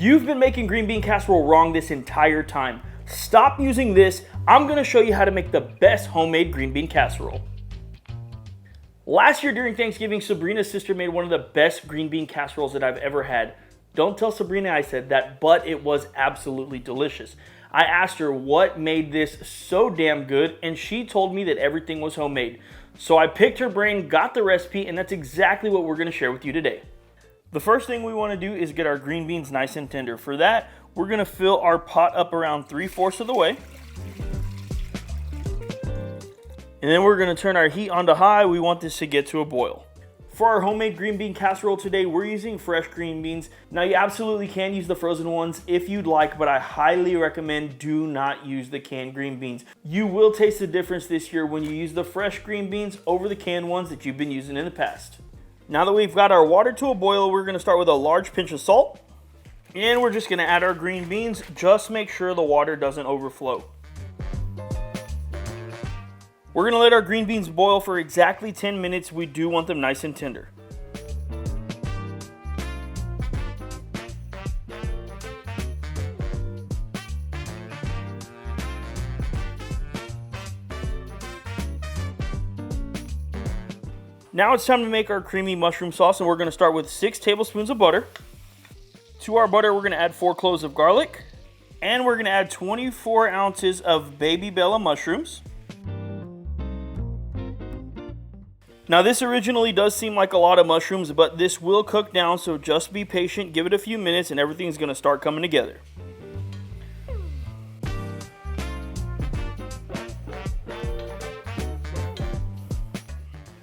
You've been making green bean casserole wrong this entire time. Stop using this. I'm gonna show you how to make the best homemade green bean casserole. Last year during Thanksgiving, Sabrina's sister made one of the best green bean casseroles that I've ever had. Don't tell Sabrina I said that, but it was absolutely delicious. I asked her what made this so damn good, and she told me that everything was homemade. So I picked her brain, got the recipe, and that's exactly what we're gonna share with you today. The first thing we wanna do is get our green beans nice and tender. For that, we're gonna fill our pot up around 3/4 of the way. And then we're gonna turn our heat onto high. We want this to get to a boil. For our homemade green bean casserole today, we're using fresh green beans. Now you absolutely can use the frozen ones if you'd like, but I highly recommend do not use the canned green beans. You will taste the difference this year when you use the fresh green beans over the canned ones that you've been using in the past. Now that we've got our water to a boil, we're gonna start with a large pinch of salt. And we're just gonna add our green beans. Just make sure the water doesn't overflow. We're gonna let our green beans boil for exactly 10 minutes. We do want them nice and tender. Now it's time to make our creamy mushroom sauce, and we're gonna start with 6 tablespoons of butter. To our butter, we're gonna add 4 cloves of garlic, and we're gonna add 24 ounces of baby Bella mushrooms. Now this originally does seem like a lot of mushrooms, but this will cook down, so just be patient, give it a few minutes, and everything's gonna start coming together.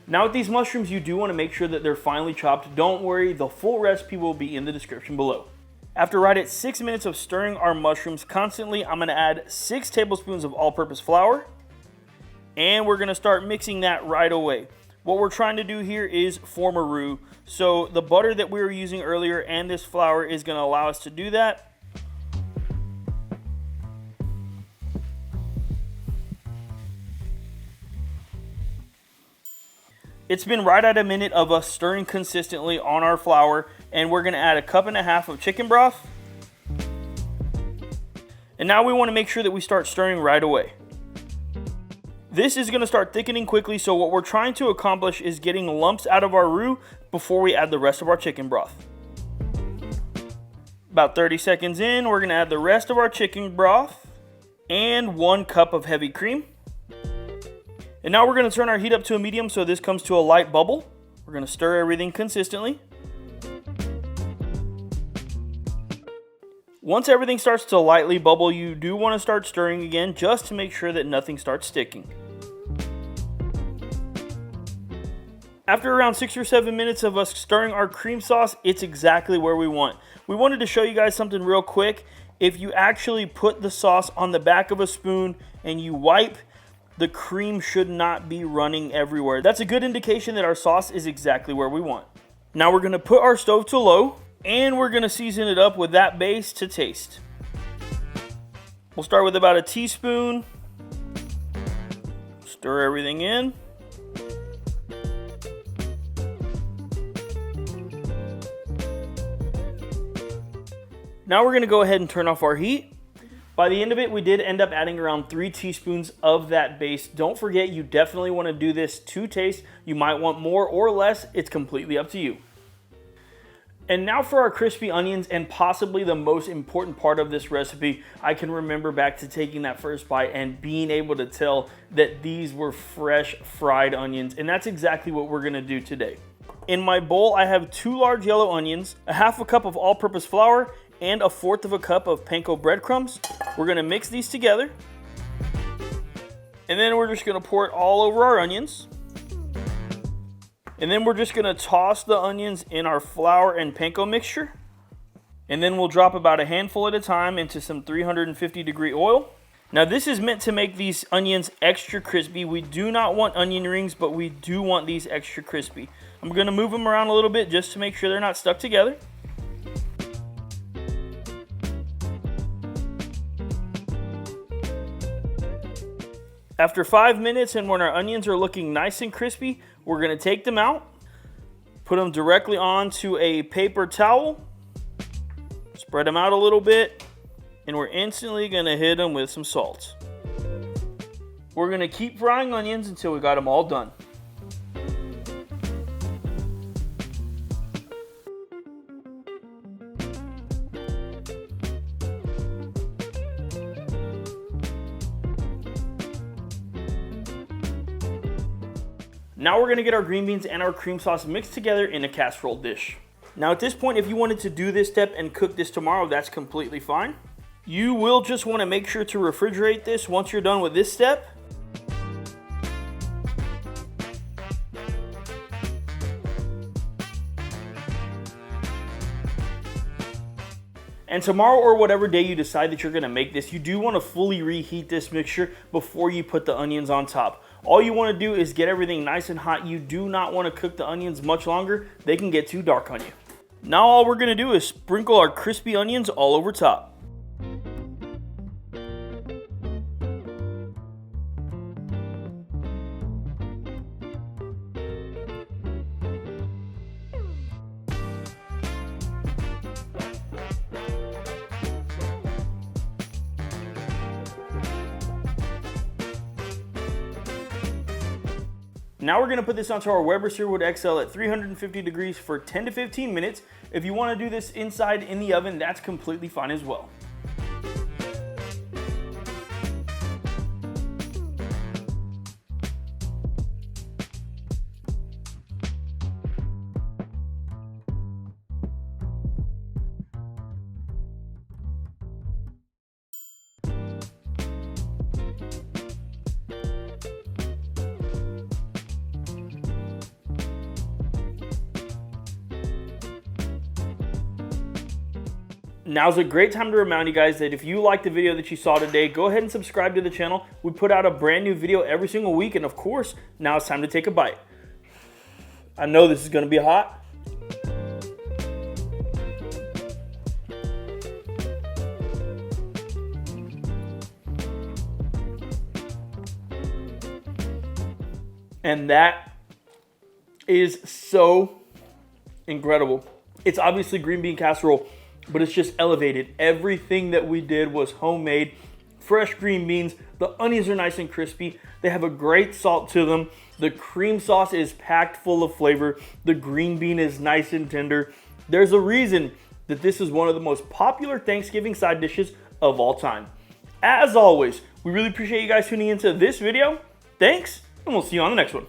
Now with these mushrooms, you do want to make sure that they're finely chopped. Don't worry, the full recipe will be in the description below. After right at 6 minutes of stirring our mushrooms constantly, I'm gonna add 6 tablespoons of all-purpose flour, and we're gonna start mixing that right away. What we're trying to do here is form a roux. So the butter that we were using earlier and this flour is gonna allow us to do that. It's been right at a minute of us stirring consistently on our flour, and we're gonna add a 1.5 cups of chicken broth. And now we wanna make sure that we start stirring right away. This is gonna start thickening quickly, so what we're trying to accomplish is getting lumps out of our roux before we add the rest of our chicken broth. About 30 seconds in, we're gonna add the rest of our chicken broth and 1 cup of heavy cream. And now we're gonna turn our heat up to a medium so this comes to a light bubble. We're gonna stir everything consistently. Once everything starts to lightly bubble, you do want to start stirring again just to make sure that nothing starts sticking. After around 6 or 7 minutes of us stirring our cream sauce, it's exactly where we want. We wanted to show you guys something real quick. If you actually put the sauce on the back of a spoon and you wipe, the cream should not be running everywhere. That's a good indication that our sauce is exactly where we want. Now we're gonna put our stove to low, and we're gonna season it up with that base to taste. We'll start with about a teaspoon. Stir everything in. Now we're gonna go ahead and turn off our heat. By the end of it, we did end up adding around 3 teaspoons of that base. Don't forget, you definitely wanna do this to taste. You might want more or less, it's completely up to you. And now for our crispy onions, and possibly the most important part of this recipe. I can remember back to taking that first bite and being able to tell that these were fresh fried onions, and that's exactly what we're gonna do today. In my bowl, I have 2 large yellow onions, a 1/2 cup of all-purpose flour, and a 1/4 cup of panko breadcrumbs. We're gonna mix these together. And then we're just gonna pour it all over our onions. And then we're just gonna toss the onions in our flour and panko mixture. And then we'll drop about a handful at a time into some 350-degree oil. Now this is meant to make these onions extra crispy. We do not want onion rings, but we do want these extra crispy. I'm gonna move them around a little bit just to make sure they're not stuck together. After 5 minutes and when our onions are looking nice and crispy, we're gonna take them out, put them directly onto a paper towel, Spread them out a little bit, and we're instantly gonna hit them with some salt. We're gonna keep frying onions until we got them all done. Now we're gonna get our green beans and our cream sauce mixed together in a casserole dish. Now at this point, if you wanted to do this step and cook this tomorrow, that's completely fine. You will just wanna make sure to refrigerate this once you're done with this step. And tomorrow or whatever day you decide that you're gonna make this, you do wanna fully reheat this mixture before you put the onions on top. All you wanna do is get everything nice and hot. You do not wanna cook the onions much longer. They can get too dark on you. Now all we're gonna do is sprinkle our crispy onions all over top. Now we're gonna put this onto our Weber Searwood XL at 350 degrees for 10 to 15 minutes. If you wanna do this inside in the oven, that's completely fine as well. Now's a great time to remind you guys that if you liked the video that you saw today, go ahead and subscribe to the channel. We put out a brand new video every single week, and of course, now it's time to take a bite. I know this is gonna be hot. And that is so incredible. It's obviously green bean casserole, but it's just elevated. Everything that we did was homemade, fresh green beans. The onions are nice and crispy. They have a great salt to them. The cream sauce is packed full of flavor. The green bean is nice and tender. There's a reason that this is one of the most popular Thanksgiving side dishes of all time. As always, we really appreciate you guys tuning into this video. Thanks, and we'll see you on the next one.